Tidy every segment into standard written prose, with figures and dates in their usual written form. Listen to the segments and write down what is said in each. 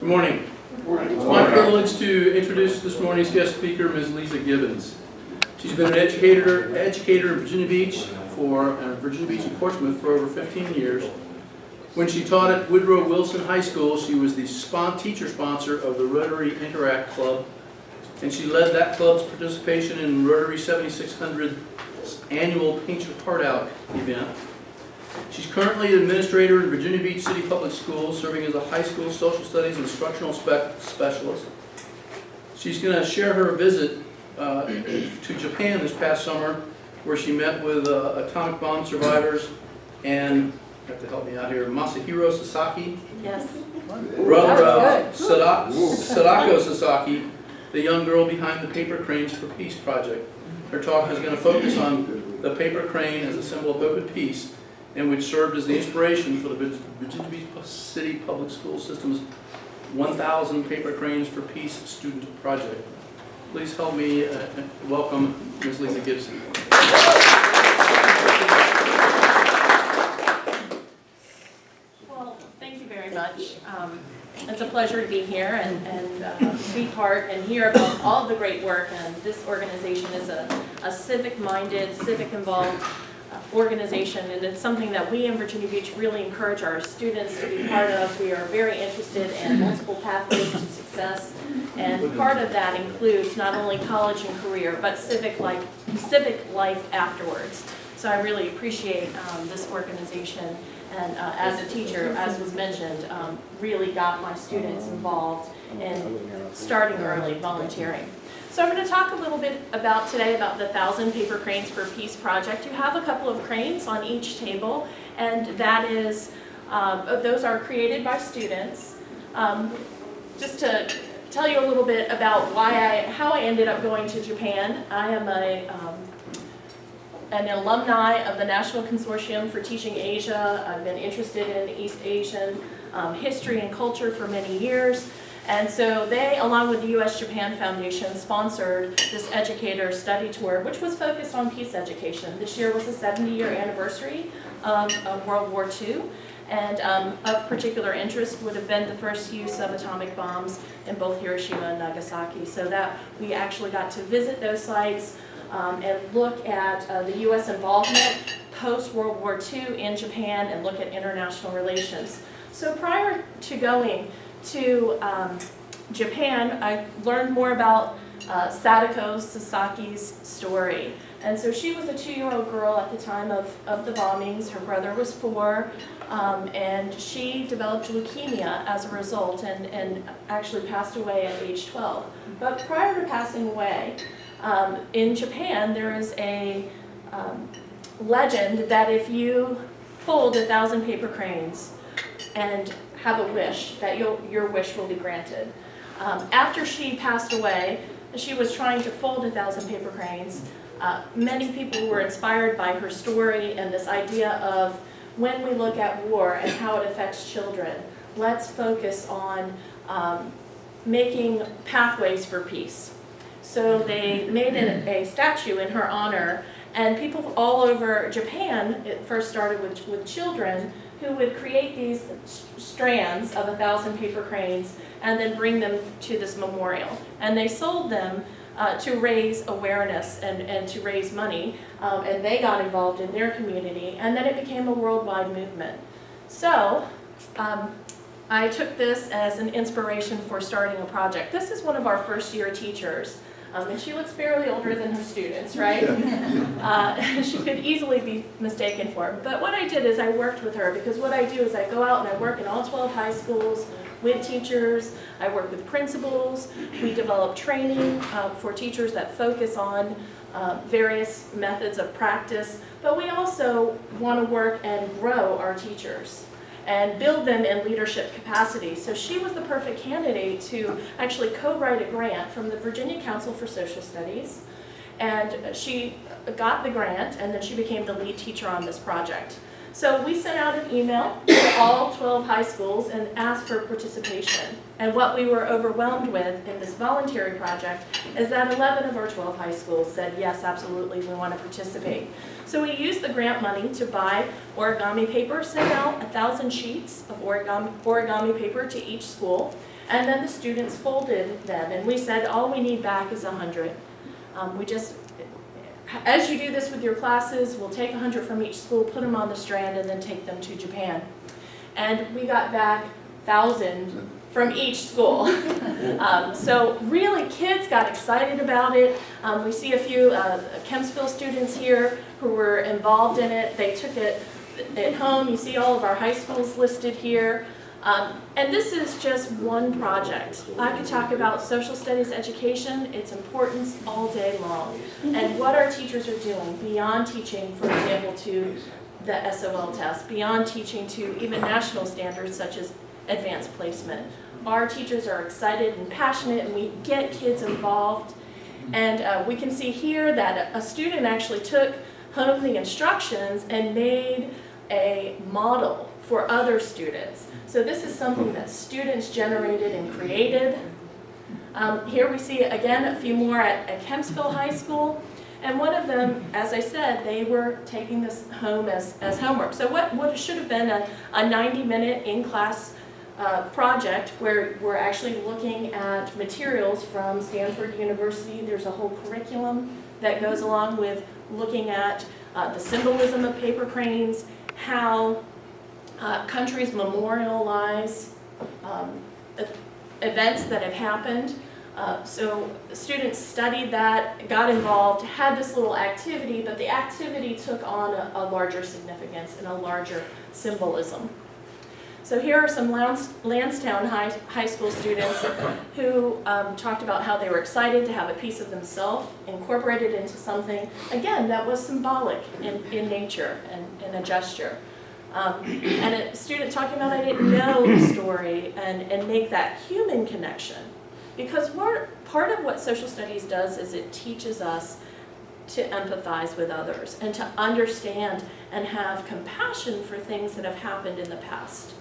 morning. It's my privilege to introduce this morning's guest speaker, Ms. Lisa Gibbons. She's been an educator in Virginia Beach and Portsmouth for over 15 years. When she taught at Woodrow Wilson High School, she was the teacher sponsor of the Rotary Interact Club, and she led that club's participation in Rotary 7600's annual Paint Your Heart Out event. She's currently an administrator in Virginia Beach City Public Schools, serving as a high school social studies instructional specialist. She's going to share her visit to Japan this past summer, where she met with atomic bomb survivors and, you have to help me out here, Masahiro Sasaki, Yes. brother of Sadako Sasaki, the young girl behind the Paper Cranes for Peace project. Her talk is going to focus on the paper crane as a symbol of hope and peace, and which served as the inspiration for the Virginia Beach City Public School System's 1,000 Paper Cranes for Peace student project. Please help me welcome Ms. Lisa Gibson. Well, thank you very much. It's a pleasure to be here and be part and hear about all the great work. And this organization is a civic-minded, civic-involved organization, and it's something that we in Virginia Beach really encourage our students to be part of. We are very interested in multiple pathways to success, and part of that includes not only college and career, but civic life afterwards. So I really appreciate this organization, and as a teacher, as was mentioned, really got my students involved in starting early, volunteering. So I'm going to talk a little bit today about the 1,000 Paper Cranes for Peace project. You have a couple of cranes on each table, and that is, those are created by students. Just to tell you a little bit about how I ended up going to Japan. I am an alumni of the National Consortium for Teaching Asia. I've been interested in East Asian history and culture for many years. And so they, along with the U.S.-Japan Foundation, sponsored this educator study tour, which was focused on peace education. This year was the 70-year anniversary of World War II, and of particular interest would have been the first use of atomic bombs in both Hiroshima and Nagasaki. So that we actually got to visit those sites and look at the U.S. involvement post-World War II in Japan and look at international relations. So prior to going to Japan, I learned more about Sadako Sasaki's story. And so she was a 2-year-old girl at the time of the bombings. Her brother was 4, and she developed leukemia as a result and actually passed away at age 12. But prior to passing away, in Japan, there is a legend that if you fold 1,000 paper cranes and have a wish, that your wish will be granted. After she passed away, she was trying to fold 1,000 paper cranes. Many people were inspired by her story and this idea of when we look at war and how it affects children, let's focus on making pathways for peace. So they made a statue in her honor, and people all over Japan, it first started with children, who would create these strands of 1,000 paper cranes and then bring them to this memorial. And they sold them to raise awareness and to raise money, and they got involved in their community, and then it became a worldwide movement. So I took this as an inspiration for starting a project. This is one of our first-year teachers. And she looks fairly older than her students, right? She could easily be mistaken for her. But what I did is I worked with her, because what I do is I go out and I work in all 12 high schools with teachers. I work with principals. We develop training for teachers that focus on various methods of practice. But we also want to work and grow our teachers and build them in leadership capacity. So she was the perfect candidate to actually co-write a grant from the Virginia Council for Social Studies. And she got the grant, and then she became the lead teacher on this project. So we sent out an email to all 12 high schools and asked for participation. And what we were overwhelmed with in this voluntary project is that 11 of our 12 high schools said, yes, absolutely, we want to participate. So we used the grant money to buy origami paper, send out 1,000 sheets of origami paper to each school. And then the students folded them, and we said, all we need back is 100. As you do this with your classes, we'll take 100 from each school, put them on the strand, and then take them to Japan. And we got back 1,000 from each school. So really, kids got excited about it. We see a few Kempsville students here who were involved in it. They took it at home. You see all of our high schools listed here. And this is just one project. I could talk about social studies education, its importance all day long, and what our teachers are doing beyond teaching, for example, to the SOL test, beyond teaching to even national standards such as advanced placement. Our teachers are excited and passionate, and we get kids involved. And we can see here that a student actually took home the instructions and made a model for other students. So this is something that students generated and created. Here we see, again, a few more at Kempsville High School. And one of them, as I said, they were taking this home as homework. So what should have been a 90-minute in-class project where we're actually looking at materials from Stanford University. There's a whole curriculum that goes along with looking at the symbolism of paper cranes, how countries memorialize events that have happened. So students studied that, got involved, had this little activity, but the activity took on a larger significance and a larger symbolism. So here are some Lansdowne High School students who talked about how they were excited to have a piece of themselves incorporated into something, again, that was symbolic in nature and a gesture. And a student talking about, I didn't know the story, and make that human connection. Because part of what social studies does is it teaches us to empathize with others and to understand and have compassion for things that have happened in the past.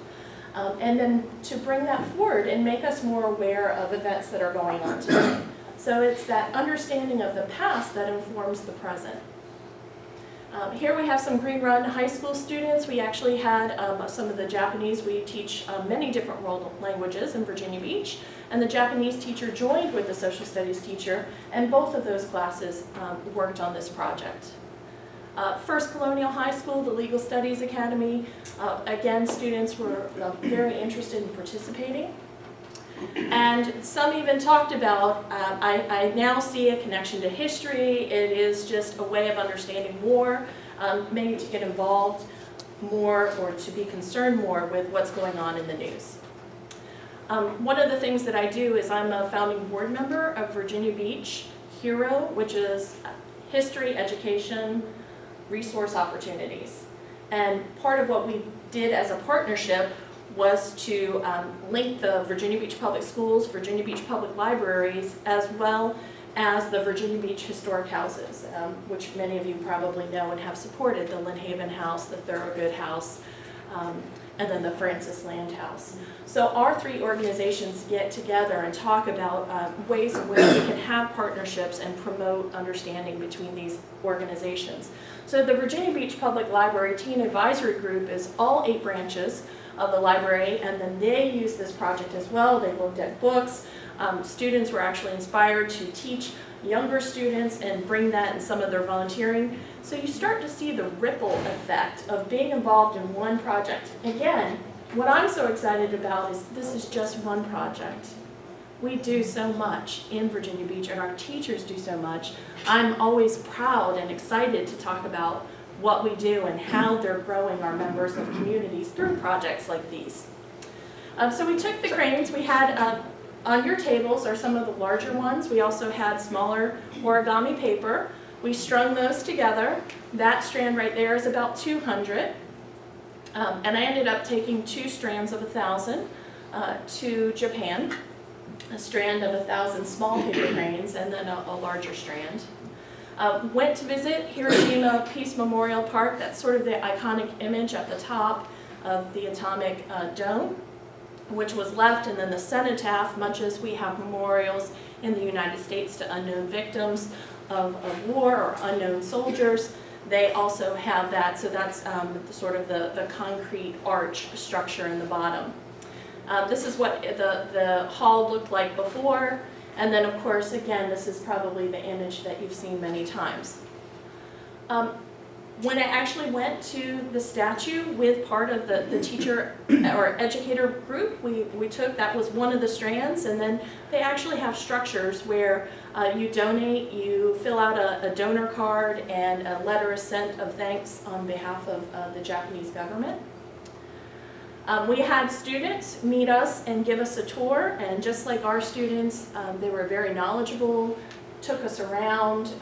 And then to bring that forward and make us more aware of events that are going on today. So it's that understanding of the past that informs the present. Here we have some Green Run High School students. We actually had some of the Japanese. We teach many different world languages in Virginia Beach, and the Japanese teacher joined with the social studies teacher, and both of those classes worked on this project. First Colonial High School, the Legal Studies Academy. Again, students were very interested in participating. And some even talked about, I now see a connection to history. It is just a way of understanding more, maybe to get involved more or to be concerned more with what's going on in the news. One of the things that I do is I'm a founding board member of Virginia Beach HERO, which is History, Education, Resource Opportunities. And part of what we did as a partnership was to link the Virginia Beach Public Schools, Virginia Beach Public Libraries, as well as the Virginia Beach Historic Houses, which many of you probably know and have supported, the Lynn Haven House, the Thorogood House, and then the Francis Land House. So our three organizations get together and talk about ways in which we can have partnerships and promote understanding between these organizations. So the Virginia Beach Public Library Teen Advisory Group is all 8 branches of the library, and then they use this project as well. They looked at books. Students were actually inspired to teach younger students and bring that in some of their volunteering. So you start to see the ripple effect of being involved in one project. Again, what I'm so excited about is this is just one project. We do so much in Virginia Beach, and our teachers do so much. I'm always proud and excited to talk about what we do and how they're growing our members of communities through projects like these. So we took the cranes. We had on your tables are some of the larger ones. We also had smaller origami paper. We strung those together. That strand right there is about 200. And I ended up taking 2 strands of 1,000 to Japan, a strand of 1,000 small paper cranes, and then a larger strand. Went to visit Hiroshima Peace Memorial Park. That's sort of the iconic image at the top of the atomic dome, which was left, and then the cenotaph, much as we have memorials in the United States to unknown victims of war or unknown soldiers, they also have that. So that's sort of the concrete arch structure in the bottom. This is what the hall looked like before, and then of course, again, this is probably the image that you've seen many times. When I actually went to the statue with part of the teacher or educator group, that was one of the strands, and then they actually have structures where you donate, you fill out a donor card, and a letter is sent of thanks on behalf of the Japanese government. We had students meet us and give us a tour, and just like our students, they were very knowledgeable, took us around,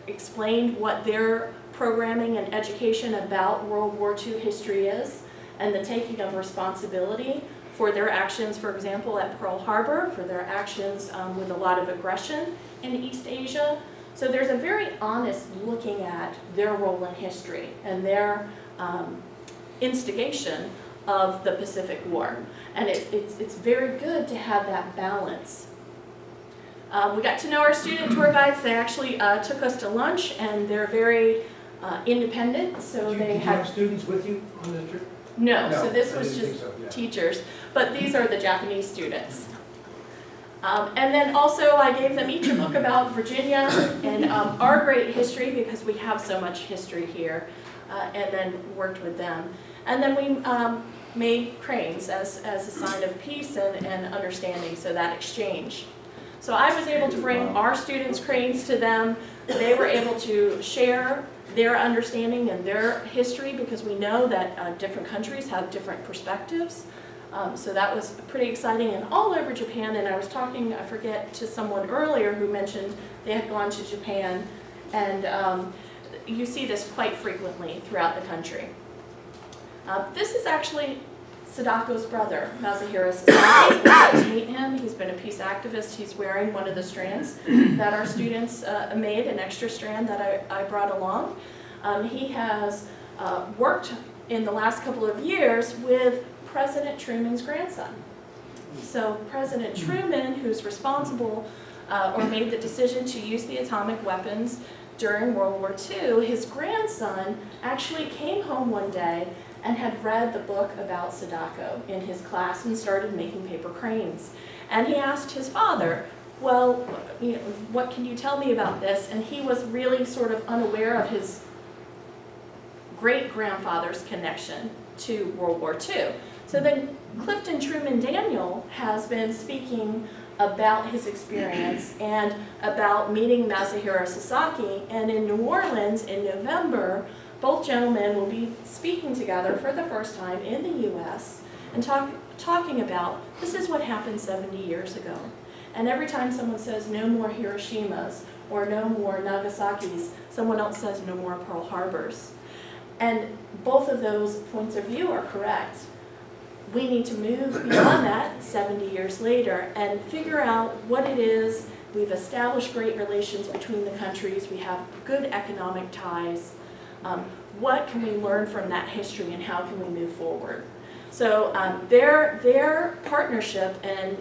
explained what their programming and education about World War II history is, and the taking of responsibility for their actions, for example, at Pearl Harbor, for their actions with a lot of aggression in East Asia. So there's a very honest looking at their role in history and their instigation of the Pacific War. And it's very good to have that balance. We got to know our student tour guides. They actually took us to lunch, and they're very independent, so Did they you had have students with you on this trip? no, so No, this I was didn't just think so, yeah. teachers, but these are the Japanese students. And then also I gave them each a book about Virginia and our great history, because we have so much history here, and then worked with them. And then we made cranes as a sign of peace and understanding, so that exchange. So I was able to bring our students' cranes to them. They were able to share their understanding and their history, because we know that different countries have different perspectives. So that was pretty exciting, and all over Japan. And I was talking, I forget, to someone earlier who mentioned they had gone to Japan, and you see this quite frequently throughout the country. This is actually Sadako's brother, Masahiro Sasaki. We got to meet him. He's been a peace activist. He's wearing one of the strands that our students made, an extra strand that I brought along. He has worked in the last couple of years with President Truman's grandson. So President Truman, who's responsible or made the decision to use the atomic weapons during World War II, his grandson actually came home one day and had read the book about Sadako in his class and started making paper cranes. And he asked his father, well, you know, what can you tell me about this? And he was really sort of unaware of his great-grandfather's connection to World War II. So then Clifton Truman Daniel has been speaking about his experience and about meeting Masahiro Sasaki. And in New Orleans in November, both gentlemen will be speaking together for the first time in the U.S. and talking about, this is what happened 70 years ago. And every time someone says no more Hiroshimas or no more Nagasaki's, someone else says no more Pearl Harbors. And both of those points of view are correct. We need to move beyond that 70 years later and figure out what it is. We've established great relations between the countries. We have good economic ties. What can we learn from that history, and how can we move forward? So their partnership, and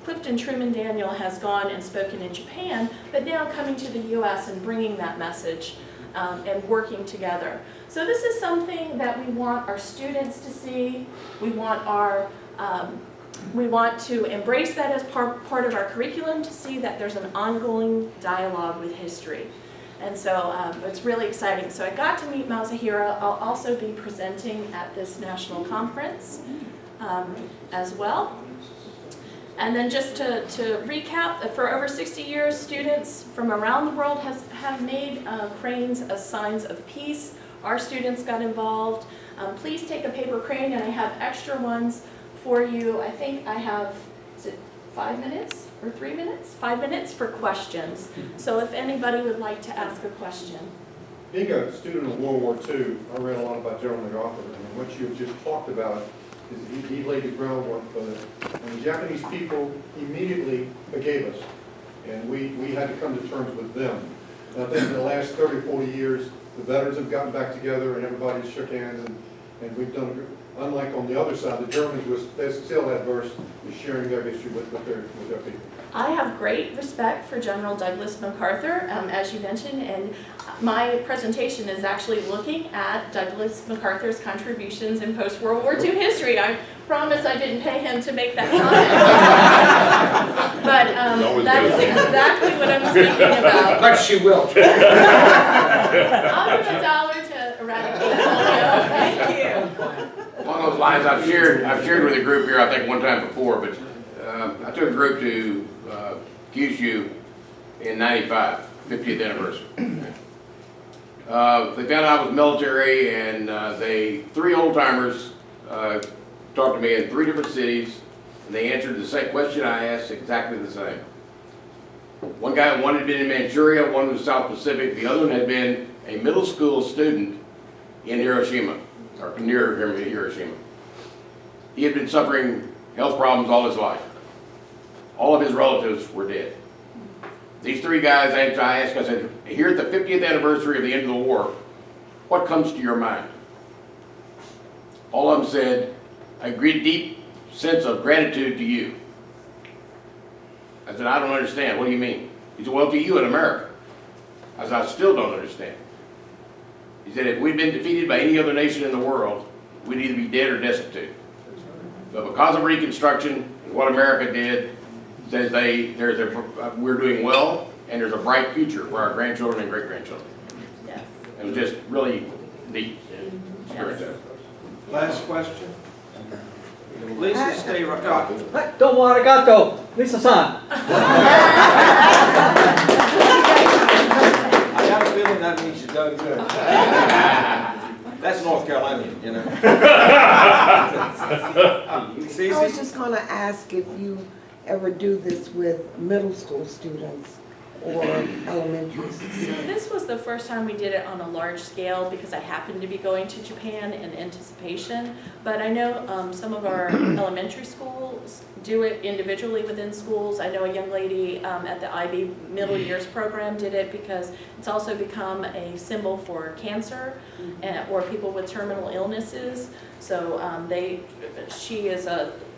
Clifton Truman Daniel has gone and spoken in Japan, but now coming to the U.S. and bringing that message and working together. So this is something that we want our students to see. We want to embrace that as part of our curriculum, to see that there's an ongoing dialogue with history. And so it's really exciting. So I got to meet Masahiro. I'll also be presenting at this national conference as well. And then just to recap, for over 60 years, students from around the world have made cranes as signs of peace. Our students got involved. Please take a paper crane, and I have extra ones for you. I think I have, is it 5 minutes or 3 minutes? 5 minutes for questions. So if anybody would like to ask a question. Being a student of World War II, I read a lot about General MacArthur, and what you just talked about is he laid the groundwork for that. And the Japanese people immediately forgave us, and we had to come to terms with them. And I think in the last 30, 40 years, the veterans have gotten back together, and everybody shook hands, and we've done unlike on the other side, the Germans was, they still adverse to sharing their history with their people. I have great respect for General Douglas MacArthur, as you mentioned, and my presentation is actually looking at Douglas MacArthur's contributions in post-World War II history. I promise I didn't pay him to make that comment. But that is exactly what I'm speaking about. But she will. I'll give $1 to eradicate polio. Thank you. Along those lines, I've shared with a group here, I think one time before, but I took a group to Kyushu in '95, 50th anniversary. They found out I was military, and three old-timers talked to me in 3 different cities, and they answered the same question I asked, exactly the same. One had been in Manchuria, one was South Pacific, the other one had been a middle school student in Hiroshima, or near Hiroshima. He had been suffering health problems all his life. All of his relatives were dead. These 3 guys, I asked, I said, here at the 50th anniversary of the end of the war, what comes to your mind? All of them said, a great deep sense of gratitude to you. I said, I don't understand. What do you mean? He said, well, to you in America. I said, I still don't understand. He said, if we'd been defeated by any other nation in the world, we'd either be dead or destitute. But because of Reconstruction and what America did, says we're doing well, and there's a bright future for our grandchildren and great-grandchildren. Yes. It was just really neat experience. Yes. Last question. Lisa, stay right. Domo arigato, Lisa-san. I got a feeling that means you're done good. That's North Carolinian, you know. I was just going to ask if you ever do this with middle school students or elementary So students. this was the first time we did it on a large scale because I happened to be going to Japan in anticipation. But I know some of our elementary schools do it individually within schools. I know a young lady at the IB Middle Years program did it because it's also become a symbol for cancer or people with terminal illnesses. So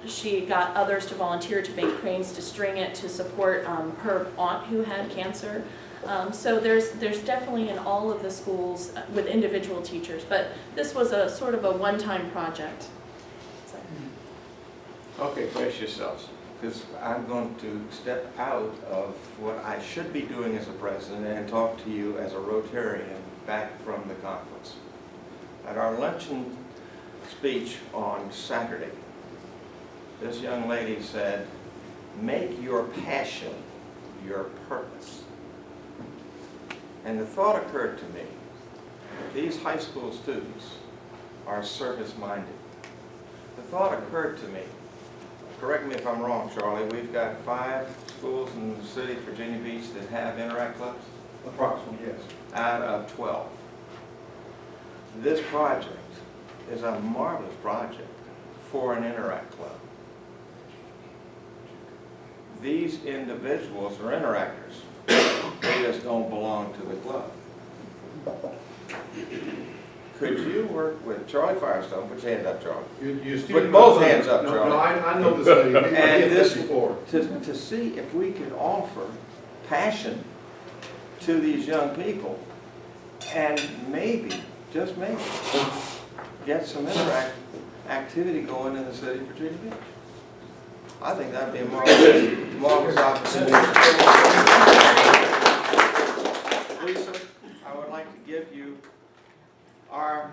she got others to volunteer to make cranes to string it to support her aunt who had cancer. So there's definitely in all of the schools with individual teachers, but this was a sort of a one-time project. So. Okay, brace yourselves, because I'm going to step out of what I should be doing as a president and talk to you as a Rotarian back from the conference. At our luncheon speech on Saturday, this young lady said, make your passion your purpose. And the thought occurred to me, these high school students are service-minded. The thought occurred to me, correct me if I'm wrong, Charlie, we've got 5 schools in the city of Virginia Beach that have Interact Clubs? Approximately, yes. Out of 12. This project is a marvelous project for an Interact Club. These individuals are interactors. They just don't belong to the club. Could you work with Charlie Firestone? Put your hand up, Charlie. Put both hands up, No, Charlie. no, I know this lady. We And did this, before. to see if we could offer passion to these young people and maybe, just maybe, get some activity going in the city of Virginia Beach. I think that'd be a marvelous opportunity. Lisa, I would like to give you our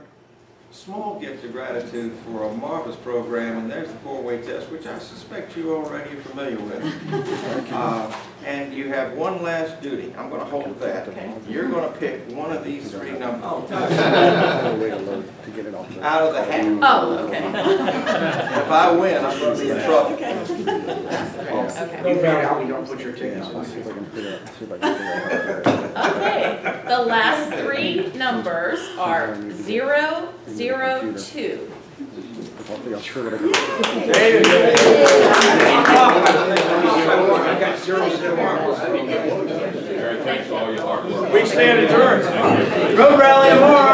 small gift of gratitude for a marvelous program, and there's the 4-way test, which I suspect you already are familiar with. And you have one last duty. I'm going to hold that. Okay. You're going to pick one of these 3 numbers Oh, out of the hat. oh, okay. And if I win, I'm going to be in trouble. Okay. You figure out we don't put your tickets in. Okay, the last 3 numbers are 0, 0, 2. We stand adjourned. Road rally tomorrow.